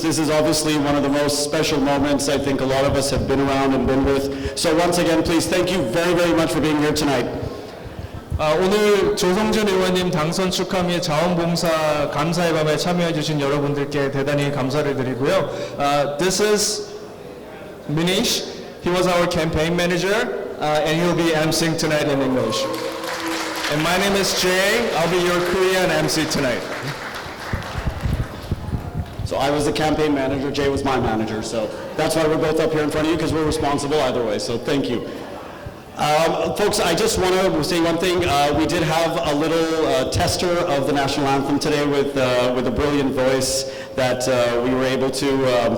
This is obviously one of the most special moments I think a lot of us have been around and been with. So once again, please thank you very, very much for being here tonight. 오늘 조성준 의원님 당선 축하 및 자원봉사 감사의 밤에 참여해 주신 여러분들께 대단히 감사를 드리고요. This is Minish. He was our campaign manager, and he'll be emceeing tonight in English. And my name is Jay. I'll be your Korean MC tonight. So I was the campaign manager, Jay was my manager, so that's why we're both up here in front of you, because we're responsible either way, so thank you. Folks, I just want to say one thing. We did have a little tester of the national anthem today with a brilliant voice that we were able to,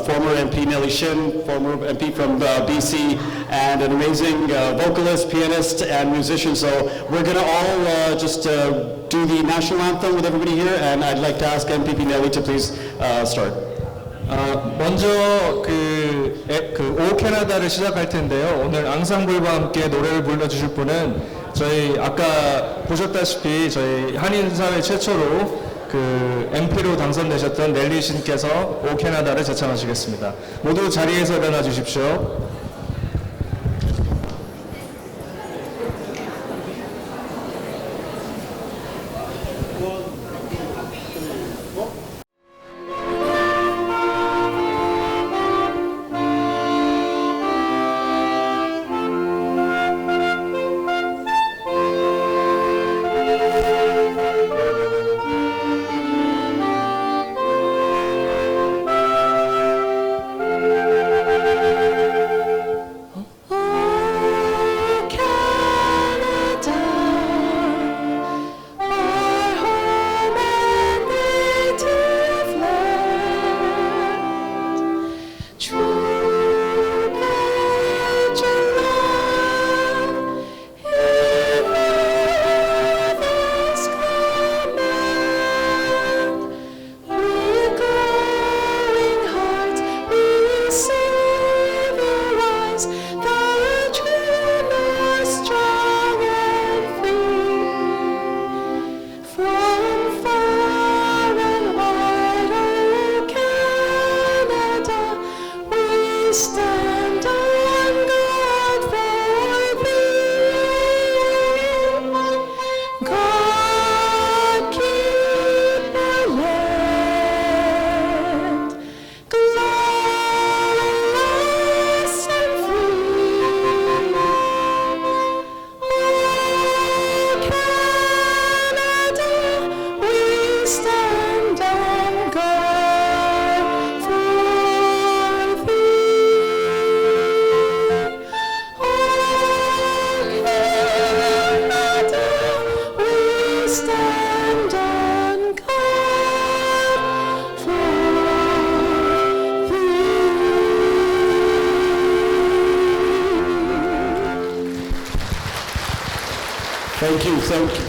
former MP Nelly Shin, former MP from BC, and an amazing vocalist, pianist, and musician. So we're going to all just do the national anthem with everybody here, and I'd like to ask MPP Nelly to please start. 먼저 오 캐나다를 시작할 텐데요. 오늘 앙상블과 함께 노래를 불러주실 분은 저희 아까 보셨다시피 저희 한인사회 최초로 MP로 당선되셨던 넬리 신께서 오 캐나다를 제창하시겠습니다. 모두 자리에서 일어나 주십시오.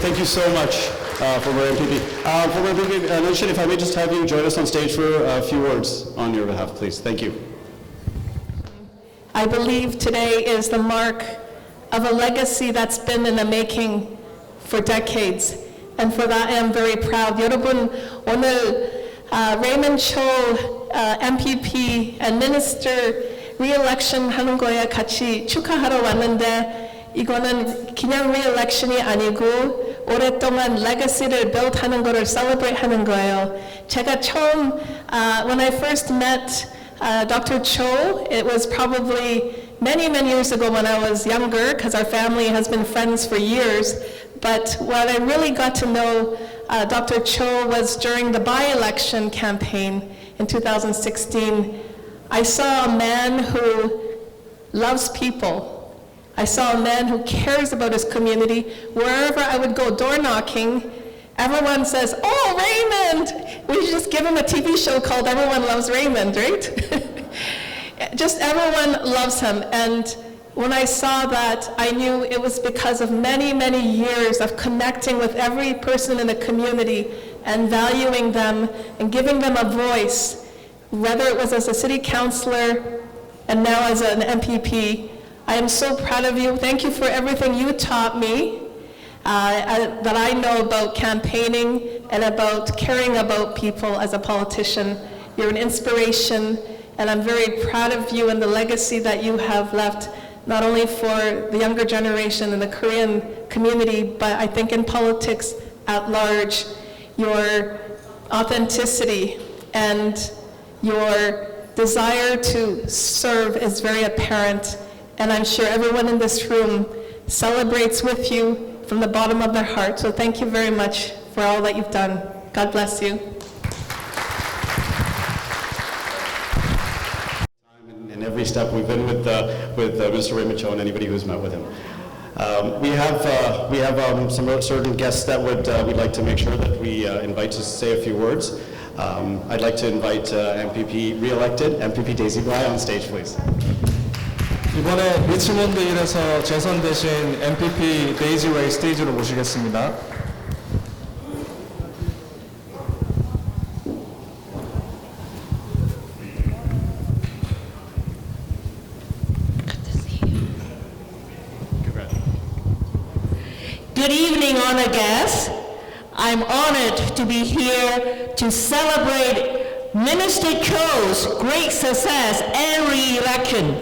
Thank you so much, former MPP. Former MPP Nation, if I may just have you join us on stage for a few words on your behalf, please. Thank you. I believe today is the mark of a legacy that's been in the making for decades, and for that I am very proud. 여러분, 오늘 Rayman Cho MPP and Minister re-election 하는 거에 같이 축하하러 왔는데 이거는 그냥 re-election이 아니고 오랫동안 legacy를 build 하는 거를 celebrate 하는 거예요. 제가 처음, when I first met Dr. Cho, it was probably many, many years ago when I was younger, because our family has been friends for years. But when I really got to know Dr. Cho was during the by-election campaign in 2016. I saw a man who loves people. I saw a man who cares about his community. Wherever I would go door knocking, everyone says, "Oh, Raymond!" We just give him a TV show called Everyone Loves Raymond, right? Just everyone loves him. And when I saw that, I knew it was because of many, many years of connecting with every person in the community and valuing them and giving them a voice, whether it was as a city councilor and now as an MPP. I am so proud of you. Thank you for everything you taught me that I know about campaigning and about caring about people as a politician. You're an inspiration, and I'm very proud of you and the legacy that you have left, not only for the younger generation in the Korean community, but I think in politics at large. Your authenticity and your desire to serve is very apparent, and I'm sure everyone in this room celebrates with you from the bottom of their heart. So thank you very much for all that you've done. God bless you. In every step we've been with Mr. Rayman Cho and anybody who's met with him. We have some certain guests that we'd like to make sure that we invite to say a few words. I'd like to invite MPP re-elected MPP Daisy Bry on stage, please. 이번에 리치몬드일에서 재선되신 MPP 데이지 웨이 스테이지로 모시겠습니다. Good evening, honored guests. I'm honored to be here to celebrate Minister Cho's great success and re-election.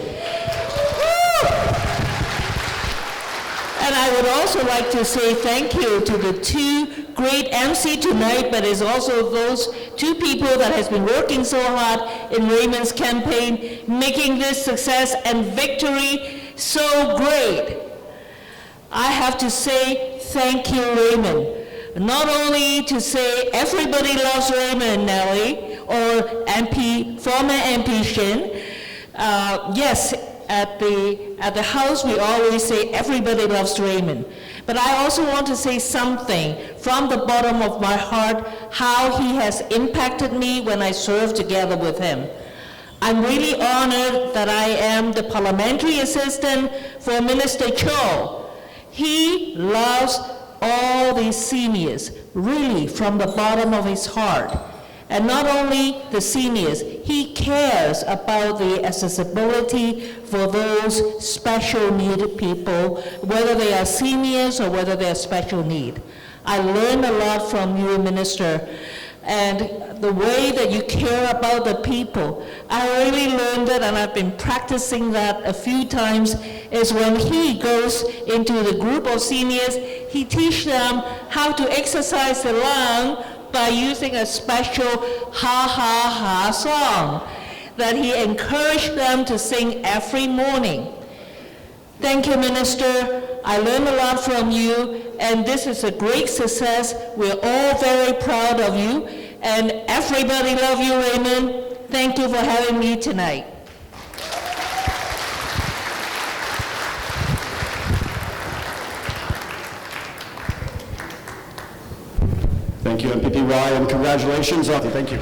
And I would also like to say thank you to the two great MC tonight, but it's also those two people that has been working so hard in Rayman's campaign, making this success and victory so great. I have to say thank you, Rayman. Not only to say everybody loves Rayman, Nellie, or former MP Shin. Yes, at the house we always say everybody loves Rayman. But I also want to say something from the bottom of my heart, how he has impacted me when I served together with him. I'm really honored that I am the parliamentary assistant for Minister Cho. He loves all these seniors, really from the bottom of his heart. And not only the seniors, he cares about the accessibility for those special needed people, whether they are seniors or whether they are special need. I learned a lot from you, Minister, and the way that you care about the people. I really learned it, and I've been practicing that a few times, is when he goes into the group of seniors, he teaches them how to exercise the lung by using a special ha ha ha song that he encouraged them to sing every morning. Thank you, Minister. I learned a lot from you, and this is a great success. We're all very proud of you, and everybody love you, Rayman. Thank you for having me tonight. Thank you, MPP Y, and congratulations. Thank you.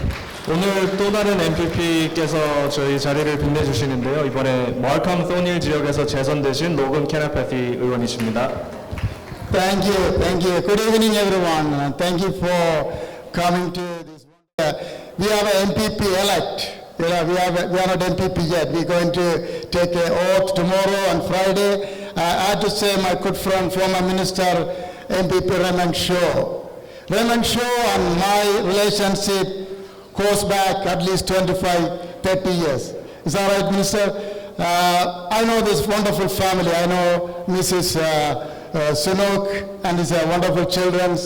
오늘 또 다른 MPP께서 저희 자리를 빛내주시는데요. 이번에 멀컴 토닐 지역에서 재선되신 로건 케나파티 의원이십니다. Thank you. Good evening, everyone. Thank you for coming to this. We have an MPP elect. We are not MPP yet. We're going to take an oath tomorrow on Friday. I have to say my good friend, former Minister MPP Rayman Cho. Rayman Cho and my relationship goes back at least 25, 30 years. Is that right, Minister? I know this wonderful family. I know Mrs. Sunok and his wonderful children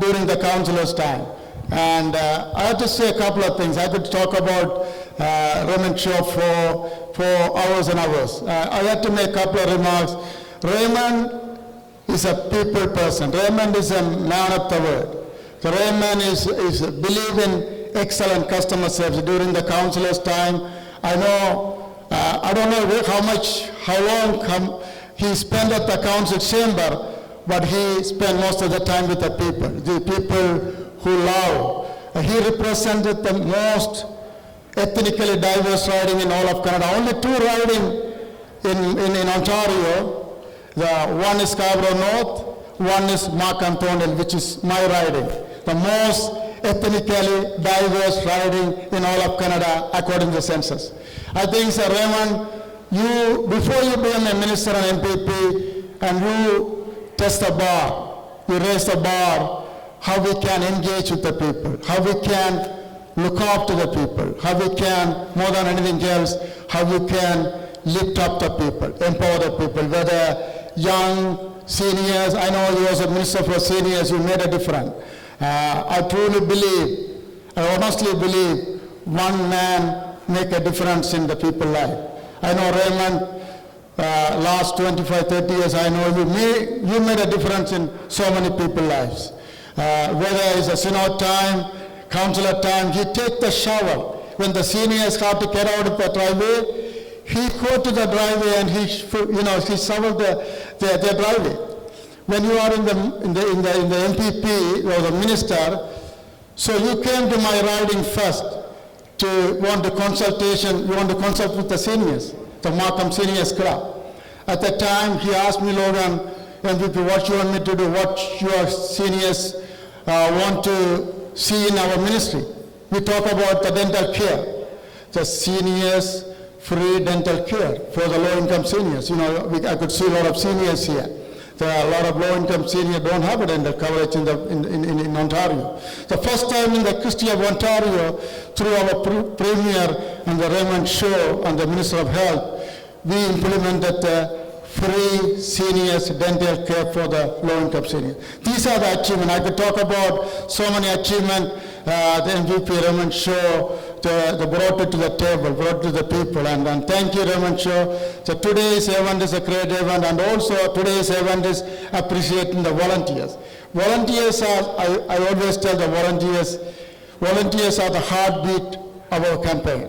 during the councillor's time. And I have to say a couple of things. I could talk about Rayman Cho for hours and hours. I have to make a couple of remarks. Rayman is a people person. Rayman is a man of the word. So Rayman is believe in excellent customer service during the councillor's time. I know, I don't know how long he spent at the council chamber, but he spent most of the time with the people who love. He represented the most ethnically diverse riding in all of Canada. Only two riding in Ontario. One is Scarborough North, one is Markham Thornhill, which is my riding. The most ethnically diverse riding in all of Canada according to the census. I think, Sir Rayman, before you became a minister and MPP, and you test the bar, you raise the bar, how we can engage with the people, how we can look after the people, how we can, more than anything else, how we can lift up the people, empower the people, whether young, seniors. I know you was a minister for seniors, you made a difference. I truly believe, I honestly believe, one man make a difference in the people's life. I know Rayman, last 25, 30 years, I know you made a difference in so many people's lives. Whether it's a synod time, councillor time, he take the shower. When the seniors have to get out of the driveway, he go to the driveway and he shovel their driveway. When you are in the MPP or the minister, so you came to my riding first to want the consultation, you want to consult with the seniors, the Markham Seniors Club. At that time, he asked me, Logan, MVP, what you want me to do, what your seniors want to see in our ministry. We talk about the dental care, the seniors free dental care for the low-income seniors. You know, I could see a lot of seniors here. There are a lot of low-income seniors don't have a dental coverage in Ontario. The first time in the history of Ontario, through our Premier and the Rayman Show and the Minister of Health, we implemented the free seniors dental care for the low-income seniors. These are the achievements. I could talk about so many achievements. The MVP Rayman Show, they brought it to the table, brought it to the people. And thank you, Rayman Show. So today's event is a great event, and also today's event is appreciating the volunteers. Volunteers are, I always tell the volunteers are the heartbeat of our campaign.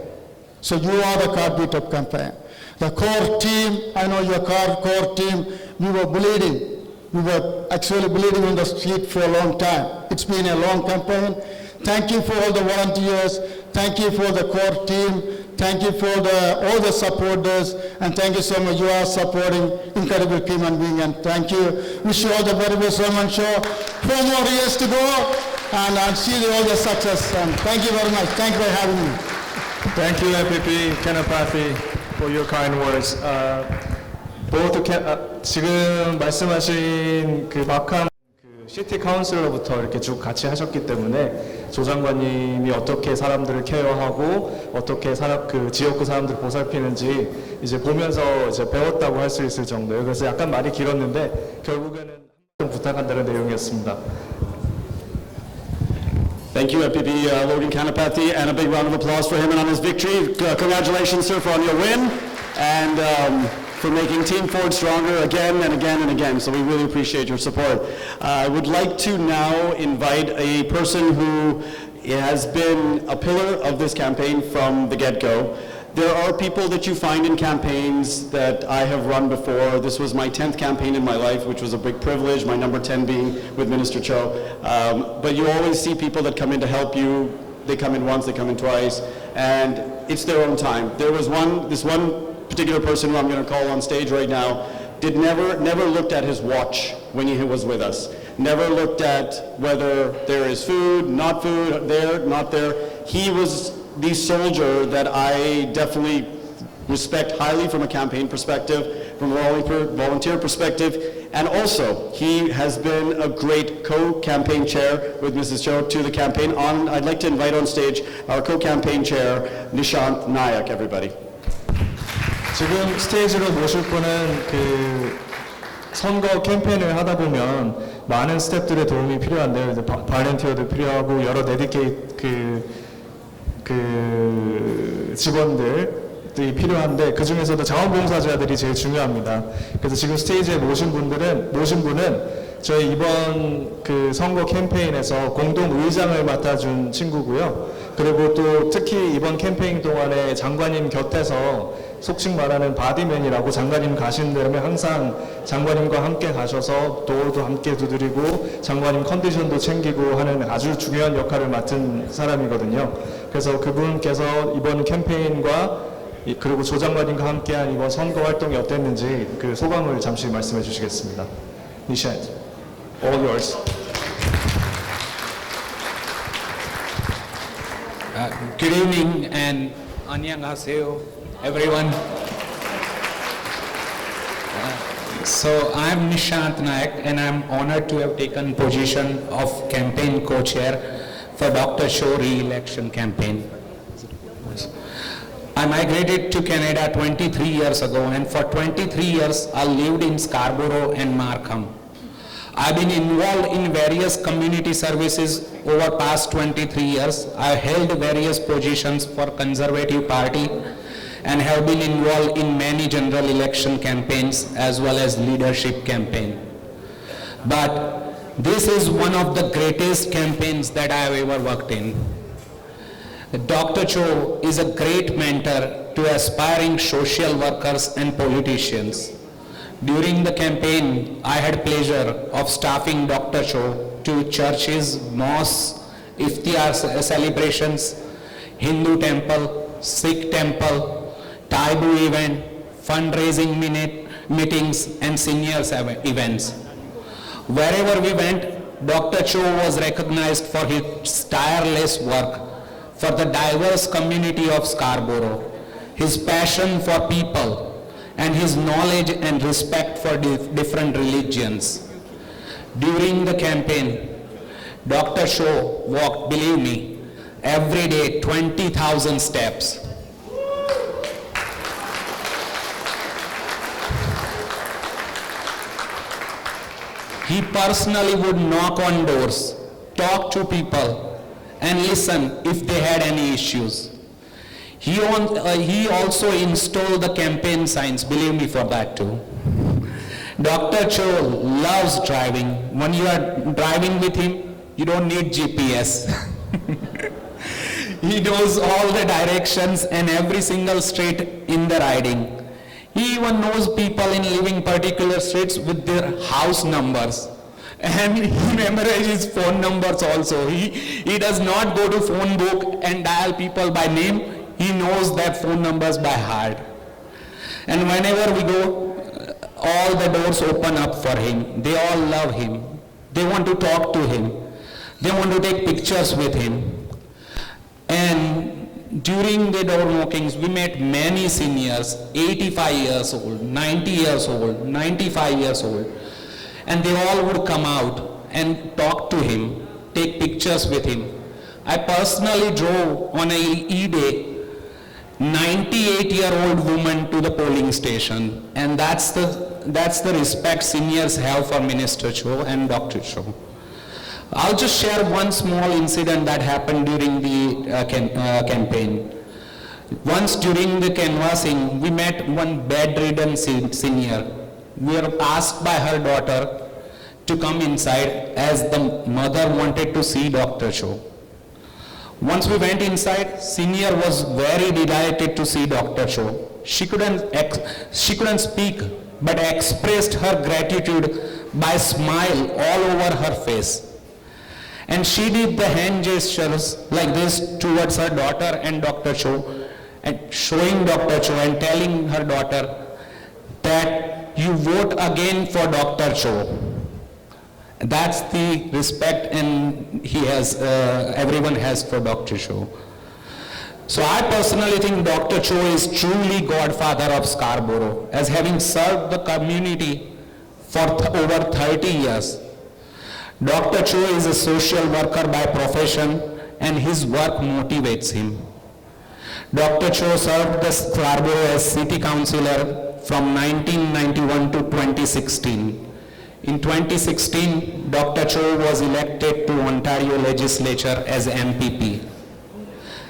So you are the heartbeat of campaign. The core team, I know your core team, we were bleeding. We were actually bleeding on the street for a long time. It's been a long campaign. Thank you for all the volunteers. Thank you for the core team. Thank you for all the supporters. And thank you so much. You are supporting incredible human being. And thank you. Wish you all the very best, Rayman Show. 4 more years to go. And I'll see you all the success. And thank you very much. Thank you for having me. Thank you, MPP Kenapathy, for your kind words. 지금 말씀하신 그 마캄 시티 카운슬로부터 이렇게 쭉 같이 하셨기 때문에 조 장관님이 어떻게 사람들을 케어하고 어떻게 그 지역구 사람들을 보살피는지 이제 보면서 이제 배웠다고 할 수 있을 정도예요. 그래서 약간 말이 길었는데 결국에는 좀 부탁한다는 내용이었습니다. Thank you, MPP Logan Kanapathy, and a big round of applause for him and on his victory. Congratulations, sir, on your win, and for making Team Ford stronger again and again and again. So we really appreciate your support. I would like to now invite a person who has been a pillar of this campaign from the get-go. There are people that you find in campaigns that I have run before. This was my 10th campaign in my life, which was a big privilege, my number 10 being with Minister Cho. But you always see people that come in to help you. They come in once, they come in twice, and it's their own time. There was this one particular person who I'm going to call on stage right now, never looked at his watch when he was with us. Never looked at whether there is food, not there, not there. He was the soldier that I definitely respect highly from a campaign perspective, from a volunteer perspective, and also he has been a great co-campaign chair with Mrs. Cho to the campaign. I'd like to invite on stage our co-campaign chair, Nishant Nayak, everybody. 지금 스테이지로 모실 분은 그 선거 캠페인을 하다 보면 많은 스태프들의 도움이 필요한데요. 이제 발렌티어도 필요하고 여러 데디케이트 그 직원들이 필요한데 그 중에서도 자원봉사자들이 제일 중요합니다. 그래서 지금 스테이지에 모신 분은 저희 이번 그 선거 캠페인에서 공동 의장을 맡아준 친구고요. 그리고 또 특히 이번 캠페인 동안에 장관님 곁에서 속칭 말하는 바디맨이라고 장관님 가시는 데면 항상 장관님과 함께 가셔서 도어도 함께 두드리고 장관님 컨디션도 챙기고 하는 아주 중요한 역할을 맡은 사람이거든요. 그래서 그분께서 이번 캠페인과 그리고 조 장관님과 함께한 이번 선거 활동이 어땠는지 그 소감을 잠시 말씀해 주시겠습니다. 니샷, all yours. Good evening and annyeonghaseyo, everyone. So I'm Nishant Nayak and I'm honored to have taken position of campaign co-chair for Dr. Cho re-election campaign. I migrated to Canada 23 years ago, and for 23 years I lived in Scarborough and Markham. I've been involved in various community services over past 23 years. I've held various positions for Conservative Party and have been involved in many general election campaigns as well as leadership campaign. But this is one of the greatest campaigns that I have ever worked in. Dr. Cho is a great mentor to aspiring social workers and politicians. During the campaign, I had pleasure of staffing Dr. Cho to churches, mosques, iftar celebrations, Hindu temple, Sikh temple, Taibu event, fundraising meetings, and seniors events. Wherever we went, Dr. Cho was recognized for his tireless work for the diverse community of Scarborough, his passion for people, and his knowledge and respect for different religions. During the campaign, Dr. Cho walked, believe me, every day 20,000 steps. He personally would knock on doors, talk to people, and listen if they had any issues. He also installed the campaign signs, believe me for that too. Dr. Cho loves driving. When you are driving with him, you don't need GPS. He knows all the directions and every single street in the riding. He even knows people in living particular streets with their house numbers. And he memorizes phone numbers also. He does not go to phone book and dial people by name. He knows their phone numbers by heart. And whenever we go, all the doors open up for him. They all love him. They want to talk to him. They want to take pictures with him. And during the door knockings, we met many seniors, 85 years old, 90 years old, 95 years old. And they all would come out and talk to him, take pictures with him. I personally drove on a E-Day 98-year-old woman to the polling station, and that's the respect seniors have for Minister Cho and Dr. Cho. I'll just share one small incident that happened during the campaign. Once during the canvassing, we met one bedridden senior. We were asked by her daughter to come inside as the mother wanted to see Dr. Cho. Once we went inside, senior was very delighted to see Dr. Cho. She couldn't speak, but expressed her gratitude by smile all over her face. And she did the hand gestures like this towards her daughter and Dr. Cho, and showing Dr. Cho and telling her daughter that you vote again for Dr. Cho. That's the respect and everyone has for Dr. Cho. So I personally think Dr. Cho is truly godfather of Scarborough, as having served the community for over 30 years. Dr. Cho is a social worker by profession, and his work motivates him. Dr. Cho served the Scarborough as city councillor from 1991 to 2016. In 2016, Dr. Cho was elected to Ontario Legislature as MPP.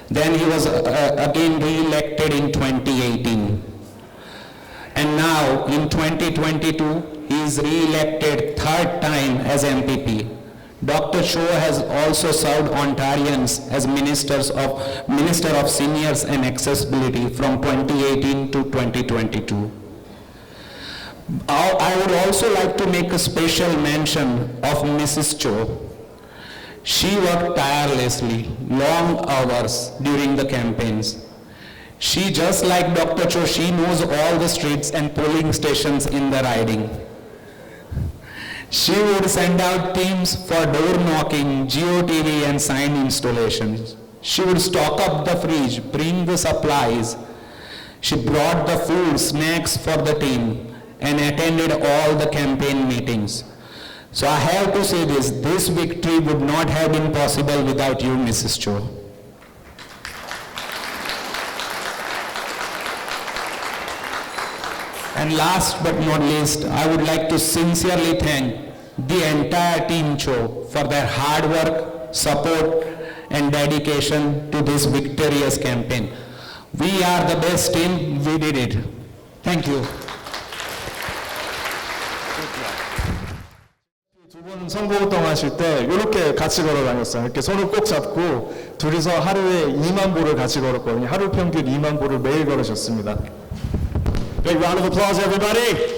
Then he was again re-elected in 2018. And now in 2022, he is re-elected third time as MPP. Dr. Cho has also served Ontarians as Minister of Seniors and Accessibility from 2018 to 2022. I would also like to make a special mention of Mrs. Cho. She worked tirelessly, long hours during the campaigns. She, just like Dr. Cho, she knows all the streets and polling stations in the riding. She would send out teams for door knocking, GeoTV and sign installations. She would stock up the fridge, bring the supplies. She brought the food, snacks for the team, and attended all the campaign meetings. So I have to say this victory would not have been possible without you, Mrs. Cho. And last but not least, I would like to sincerely thank the entire Team Cho for their hard work, support, and dedication to this victorious campaign. We are the best team, we did it. Thank you. 두 분 선거운동 하실 때 이렇게 같이 걸어 다녔어요. 이렇게 손을 꼭 잡고 둘이서 하루에 2만 보를 같이 걸었거든요. 하루 평균 2만 보를 매일 걸으셨습니다. Big round of applause, everybody.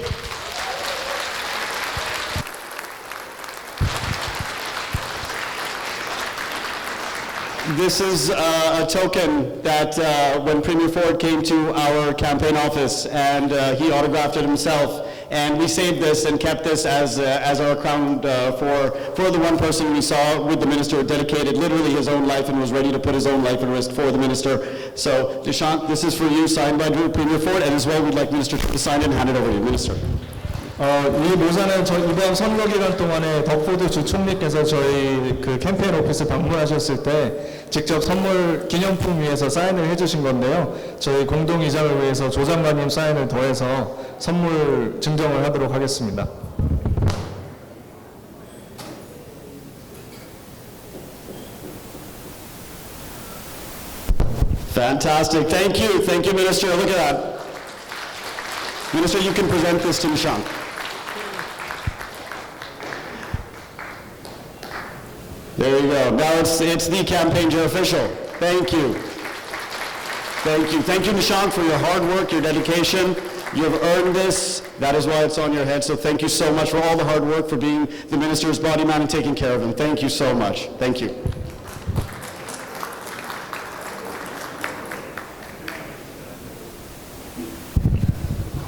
This is a token that when Premier Ford came to our campaign office and he autographed it himself, and we saved this and kept this as our crown for the one person we saw with the minister who dedicated literally his own life and was ready to put his own life at risk for the minister. So, Dishant, this is for you, signed by Premier Ford, and as well we'd like Minister to sign it and hand it over to you, Minister. 이 모자는 이번 선거 기간 동안에 덕포드 주 총리께서 저희 그 캠페인 오피스 방문하셨을 때 직접 선물 기념품 위에서 사인을 해주신 건데요. 저희 공동이장을 위해서 조 장관님 사인을 더해서 선물 증정을 하도록 하겠습니다. Fantastic. Thank you, Minister. Look at that. Minister, you can present this to Nishant. There you go. Now it's the campaign chair official. Thank you. Thank you. Thank you, Nishant, for your hard work, your dedication. You have earned this. That is why it's on your head. So thank you so much for all the hard work, for being the minister's body man and taking care of him. Thank you so much. Thank you.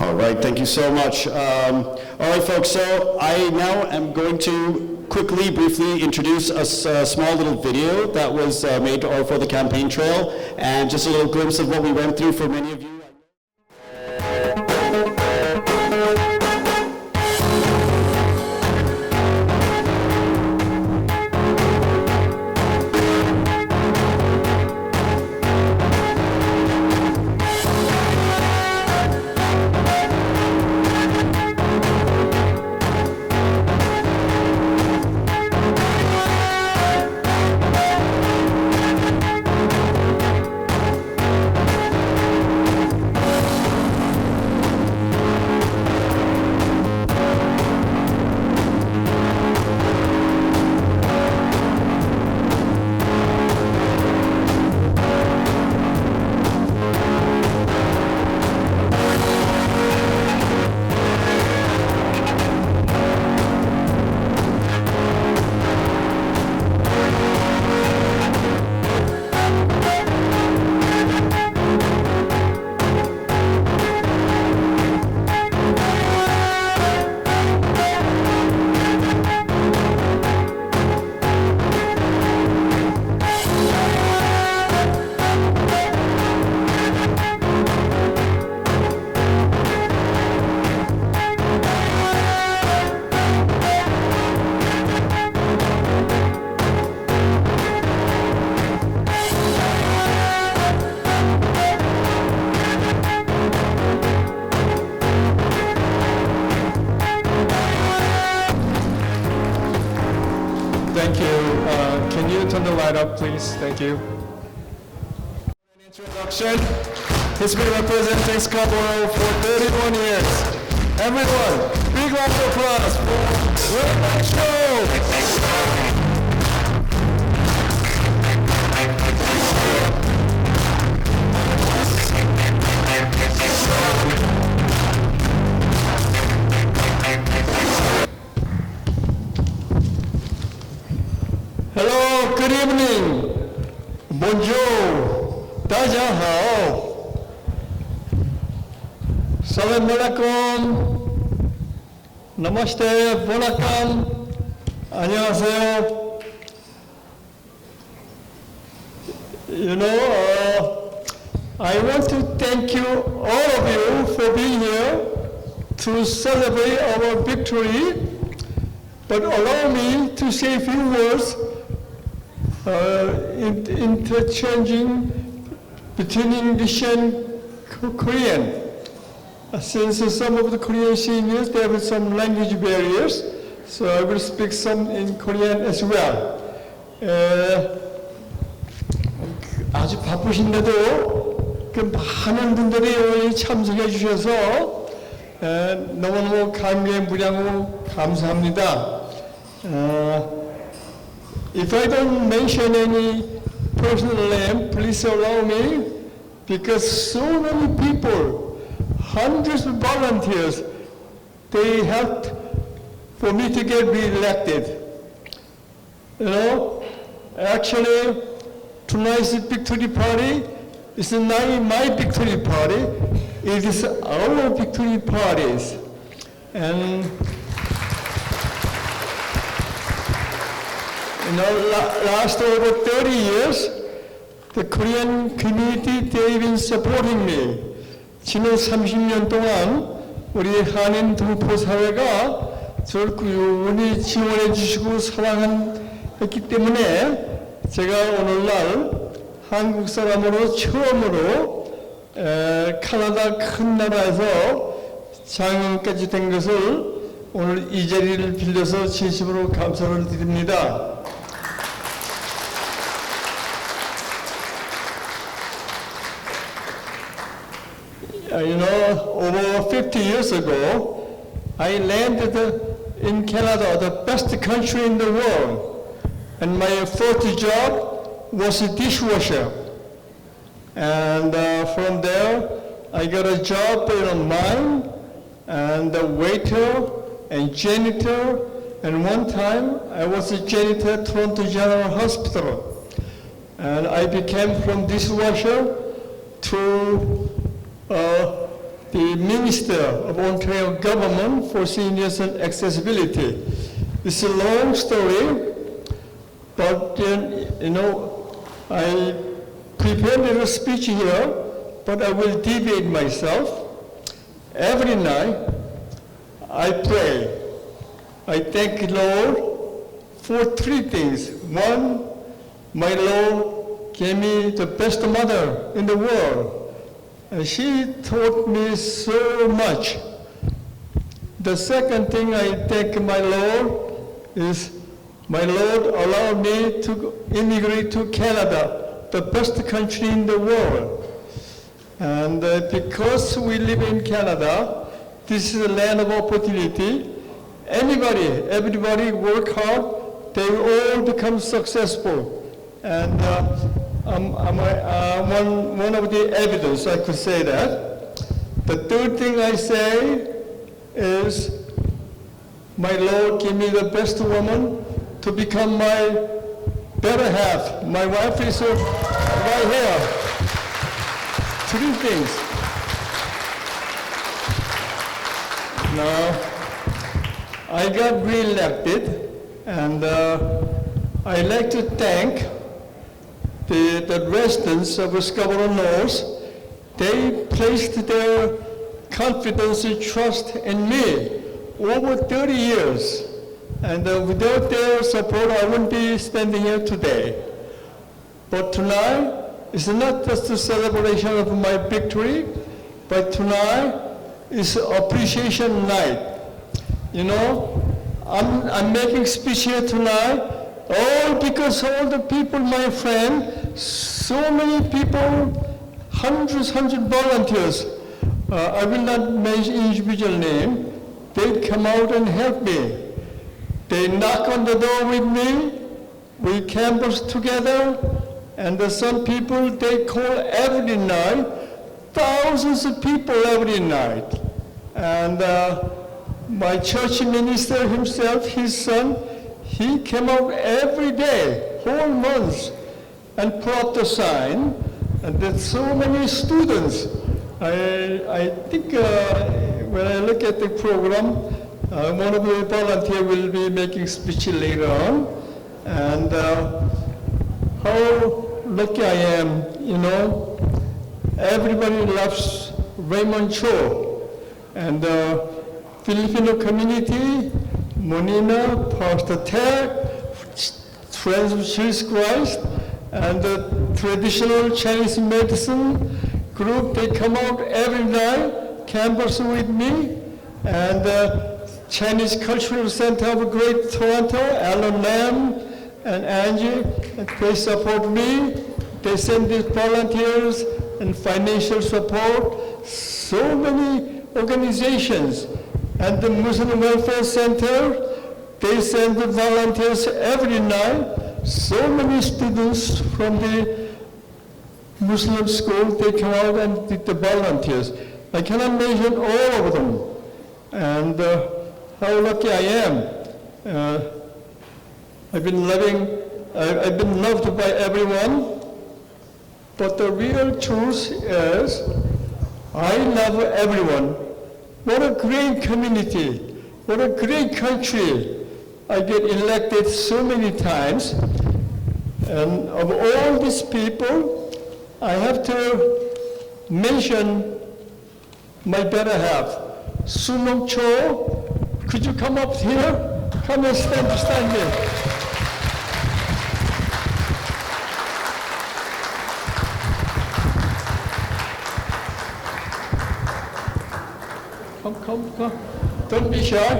All right, thank you so much. All right, folks, so I now am going to quickly, briefly introduce a small little video that was made for the campaign trail, and just a little glimpse of what we went through for many of you. Thank you. Can you turn the light up, please? Thank you. An introduction. He's been representing Scarborough for 31 years. Everyone, big round of applause for Rayman Show. Hello, good evening. Bonjour. 다자하오. Salam alaikum. Namaste. Welcome. 안녕하세요. You know, I want to thank you, all of you, for being here to celebrate our victory But allow me to say a few words interchanging between English and Korean. Since some of the Korean seniors, they have some language barriers, so I will speak some in Korean as well. 아주 바쁘신데도 그 많은 분들이 오늘 참석해 주셔서 너무너무 감개의 무량으로 감사합니다. If I don't mention any personal name, please allow me, because so many people, hundreds of volunteers, they helped for me to get re-elected. You know, actually, tonight's victory party is not my victory party, it is our victory parties. And you know, last over 30 years, the Korean community, they've been supporting me. 지난 30년 동안 우리 한인 동포 사회가 저를 꾸준히 지원해 주시고 사랑했기 때문에 제가 오늘날 한국 사람으로 처음으로 캐나다 큰 나라에서 장관까지 된 것을 오늘 이 자리를 빌려서 진심으로 감사를 드립니다. You know, over 50 years ago, I landed in Canada, the best country in the world. And my first job was a dishwasher. And from there, I got a job in a mine, and a waiter, and janitor. And one time, I was a janitor at Toronto General Hospital. And I became from dishwasher to the Minister of Ontario Government for Seniors and Accessibility. It's a long story, but you know, I prepared a little speech here, but I will deviate myself. Every night, I pray. I thank the Lord for three things. One, my Lord gave me the best mother in the world. And she taught me so much. The second thing I thank my Lord is my Lord allowed me to immigrate to Canada, the best country in the world. And because we live in Canada, this is a land of opportunity. Everybody work hard, they all become successful. And I'm one of the evidence, I could say that. The third thing I say is, my Lord gave me the best woman to become my better half. My wife is right here. Three things. Now, I got re-elected, and I'd like to thank the residents of Scarborough North. They placed their confidence and trust in me over 30 years. And without their support, I wouldn't be standing here today. But tonight is not just a celebration of my victory, but tonight is appreciation night. You know, I'm making speech here tonight, all because all the people, my friend, so many people, hundreds volunteers, I will not mention individual name, they come out and help me. They knock on the door with me, we canvass together, and some people, they call every night, thousands of people every night. And my church minister himself, his son, he came out every day, whole months, and put up the sign. And there's so many students. I think when I look at the program, one of the volunteers will be making speech later on. And how lucky I am, you know. Everybody loves Rayman Cho. And the Filipino community, Monina, Pastor Ted, Friends of Jesus Christ, and the traditional Chinese medicine group. They come out every night, campus with me, and the Chinese Cultural Center of Great Toronto, Alan Lam and Angie, and they support me. They send these volunteers and financial support. So many organizations, and the Muslim Welfare Center, they send the volunteers every night. So many students from the Muslim school, they come out and did the volunteers. I cannot mention all of them. And how lucky I am. I've been loved by everyone. But the real truth is, I love everyone. What a great community. What a great country. I get elected so many times, and of all these people, I have to mention my better half. Sunong Cho, could you come up here? Come and stand here. Come. Don't be shy.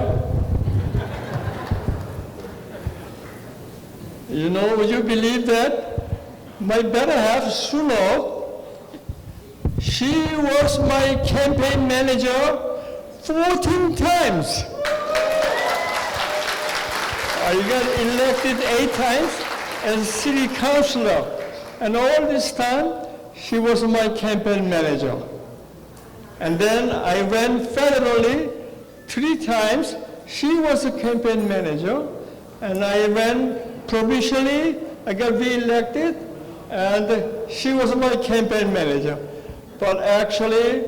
You know, would you believe that? My better half, Suno, she was my campaign manager 14 times. I got elected 8 times as city councilor. And all this time, she was my campaign manager. And then I ran federally 3 times. She was a campaign manager. And I ran provincially. I got re-elected. And she was my campaign manager. But actually,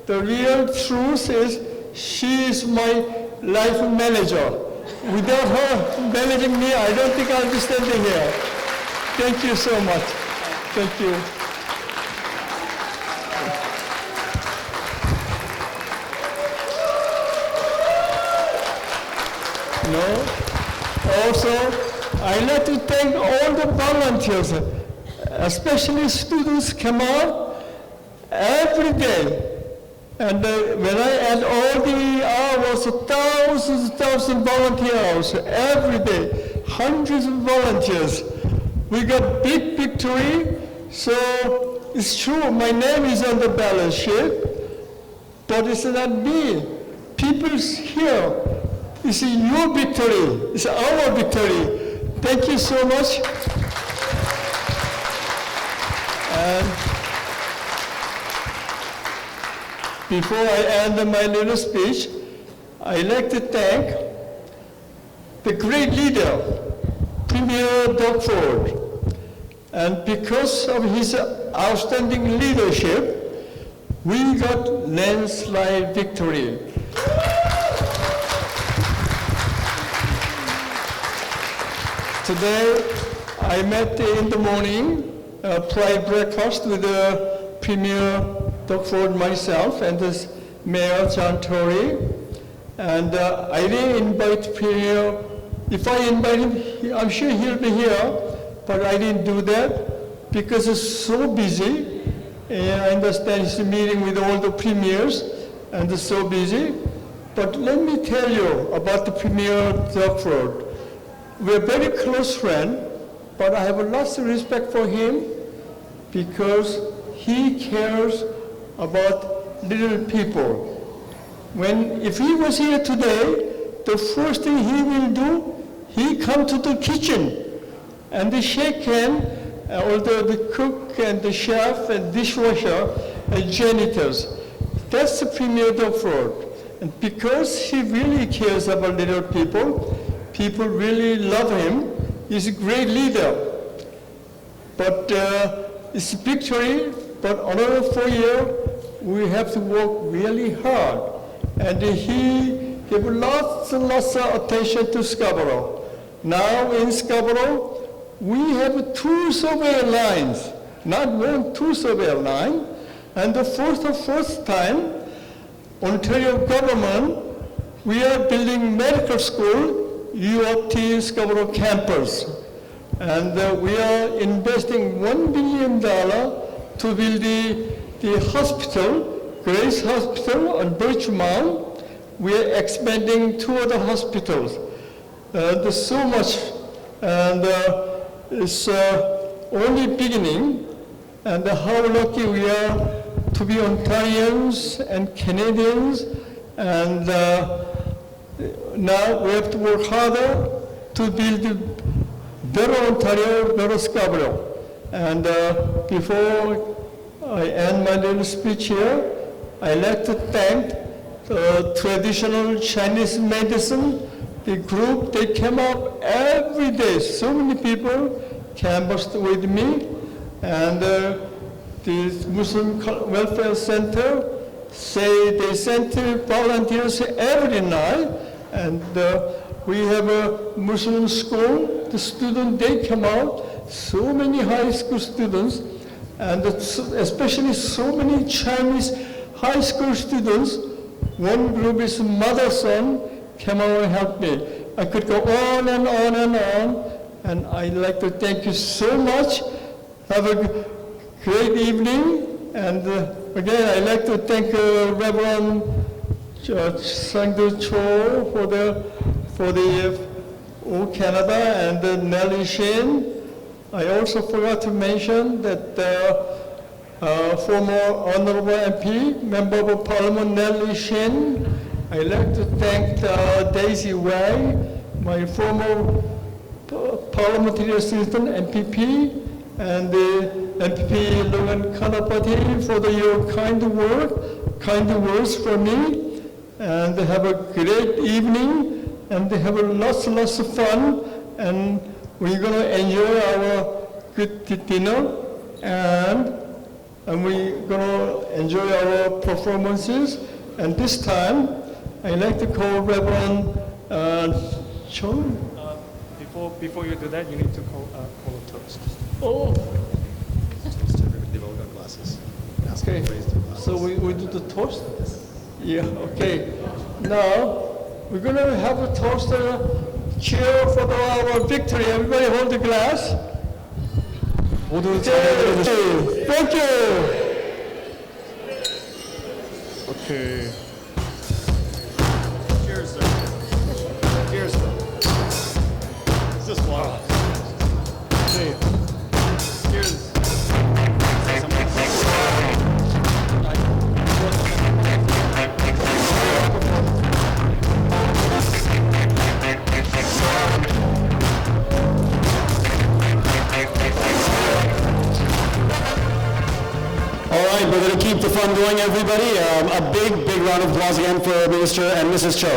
the real truth is she is my life manager. Without her managing me, I don't think I'll be standing here. Thank you so much. Thank you. Also, I'd like to thank all the volunteers, especially students come out every day. And when I add all the hours, thousands volunteer hours every day, hundreds of volunteers. We got big victory, so it's true, my name is on the balance sheet, but it's not me. People here, it's your victory, it's our victory. Thank you so much. And before I end my little speech, I'd like to thank the great leader, Premier Doug Ford. And because of his outstanding leadership, we got landslide victory. Today, I met in the morning, private breakfast with the Premier Doug Ford, myself, and this Mayor John Tory. And I didn't invite Premier. If I invite him, I'm sure he'll be here, but I didn't do that because it's so busy. And I understand he's meeting with all the premiers, and it's so busy. But let me tell you about the Premier Doug Ford. We're very close friends, but I have lots of respect for him because he cares about little people. If he was here today, the first thing he will do, he come to the kitchen and they shake hands, although the cook and the chef and dishwasher and janitors. That's the Premier Doug Ford. And because he really cares about little people, people really love him. He's a great leader. But it's a victory, but another 4 years, we have to work really hard. And he gave lots and lots of attention to Scarborough. Now in Scarborough, we have 2 survey lines, not 1, 2 survey lines. And for the first time, Ontario government we are building medical school, U of T Scarborough campus. And we are investing $1 billion to build the hospital, Grace Hospital on Birchmount. We are expanding 2 other hospitals. There's so much, and it's only beginning, and how lucky we are to be Ontarians and Canadians, and now we have to work harder to build better Ontario, better Scarborough. And before I end my little speech here, I'd like to thank the traditional Chinese medicine, the group. They came up every day. So many people canvassed with me, and the Muslim Welfare Center say they sent volunteers every night, and we have a Muslim school. The students, they come out, so many high school students, and especially so many Chinese high school students. One group is mother-son, came out and helped me. I could go on and on and on, and I'd like to thank you so much. Have a great evening, and again, I'd like to thank Reverend Sangdu Cho for the Old Canada and Nellie Shane. I also forgot to mention that former Honorable MP, Member of Parliament Nellie Shane. I'd like to thank Daisy Wai, my former parliamentary assistant, MPP, and the MPP Logan Kanapati for your kind words for me. And have a great evening, and have lots of fun, and we're going to enjoy our good dinner, and we're going to enjoy our performances. And this time, I'd like to call Reverend Chung. Before you do that, you need to call a toast. Oh, They've all got glasses. Ask okay. them to raise their glasses. So we do the toast? Yeah, okay. Now, we're going to have a toast, cheer for our victory. Everybody hold the glass. 모두 Okay. Thank you. 오케이. Cheers, sir. Cheers, sir. It's just water. 네. Cheers. All right, we're going to keep the fun going, everybody. A big round of applause again for Minister and Mrs. Cho.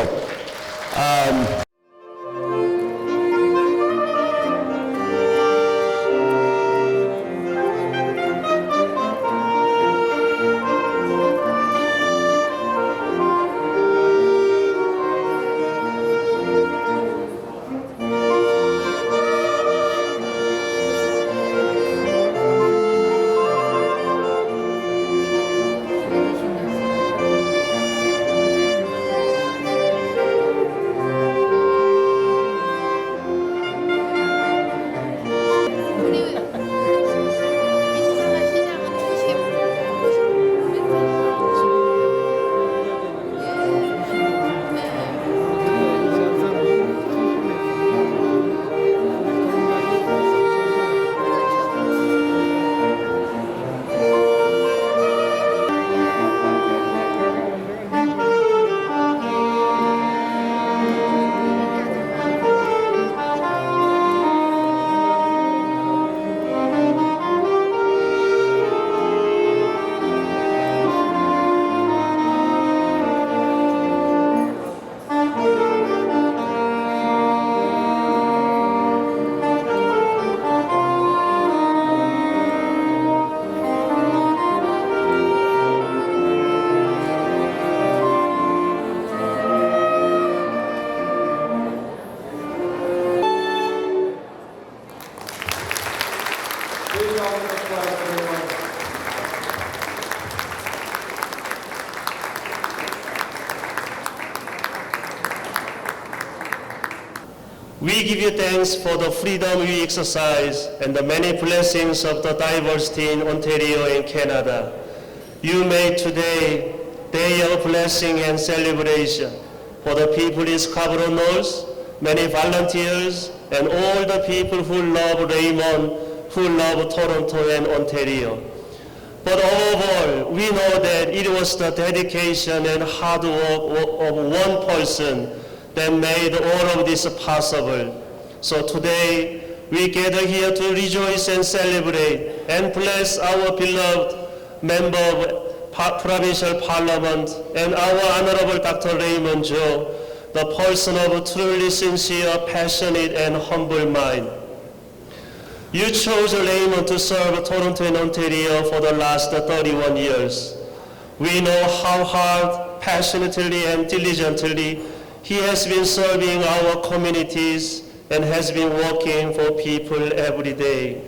We give you thanks for the freedom we exercise and the many blessings of the diversity in Ontario and Canada. You made today day of blessing and celebration for the people in Scarborough North, many volunteers, and all the people who love Raymond, who love Toronto and Ontario. But above all, we know that it was the dedication and hard work of one person that made all of this possible. So today, we gather here to rejoice and celebrate and bless our beloved member of Provincial Parliament and our Honorable Dr. Raymond Joe, the person of a truly sincere, passionate, and humble mind. You chose Raymond to serve Toronto and Ontario for the last 31 years. We know how hard, passionately, and diligently he has been serving our communities and has been working for people every day.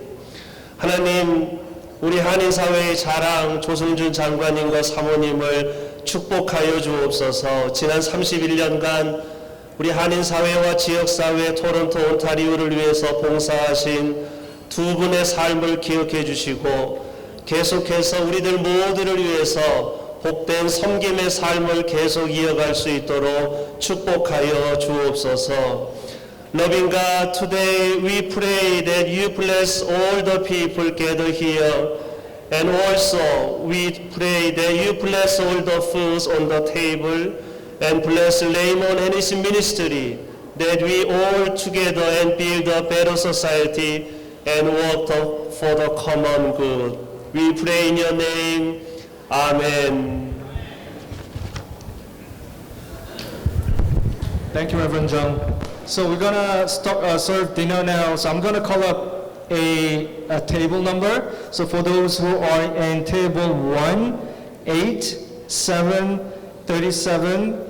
하나님, 우리 한인사회의 자랑 조승준 장관님과 사모님을 축복하여 주옵소서. 지난 31년간 우리 한인사회와 지역사회 토론토 온타리오를 위해서 봉사하신 두 분의 삶을 기억해 주시고 계속해서 우리들 모두를 위해서 복된 섬김의 삶을 계속 이어갈 수 있도록 축복하여 주옵소서. Loving God, today we pray that you bless all the people gathered here, and also we pray that you bless all the foods on the table, and bless Raymond and his ministry, that we all together and build a better society and work for the common good. We pray in your name. Amen. Thank you, Reverend John. So we're gonna serve dinner now. So I'm gonna call up a table number. So for those who are in table 1, 8, 7, 37,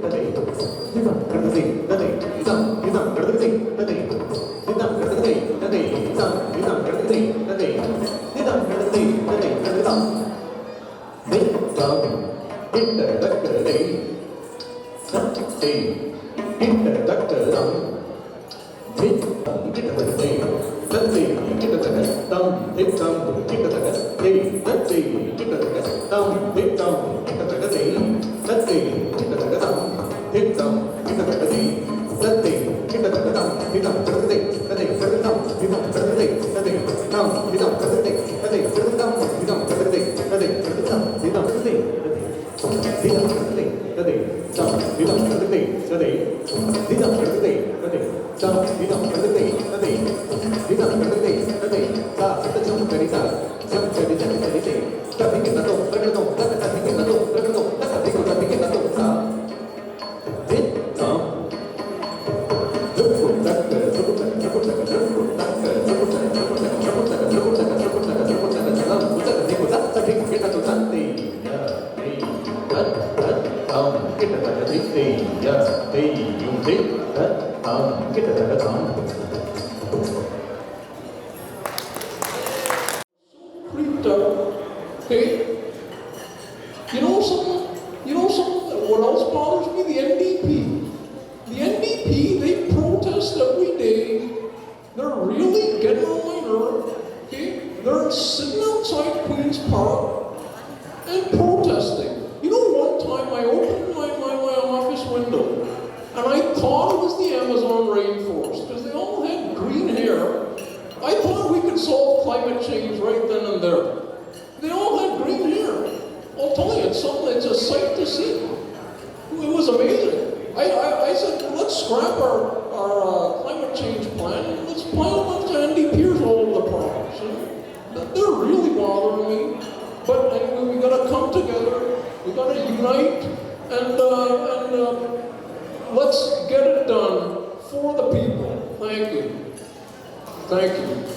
Creeped out. Okay? You know something, what else bothers me? The NDP. The NDP, they protest every day. They're really getting on my nerve. Okay? They're sitting outside Queen's Park and protesting. You know, one time I opened my office window and I thought it was the Amazon rainforest because they all had green hair. I thought we could solve climate change right then and there. They all had green hair. I'll tell you, it's a sight to see. It was amazing. I said, well, let's scrap our climate change plan and let's plant a bunch of NDPers all over the province. You know? They're really bothering me. But anyway, we got to come together. We got to unite and let's get it done for the people. Thank you. Thank you.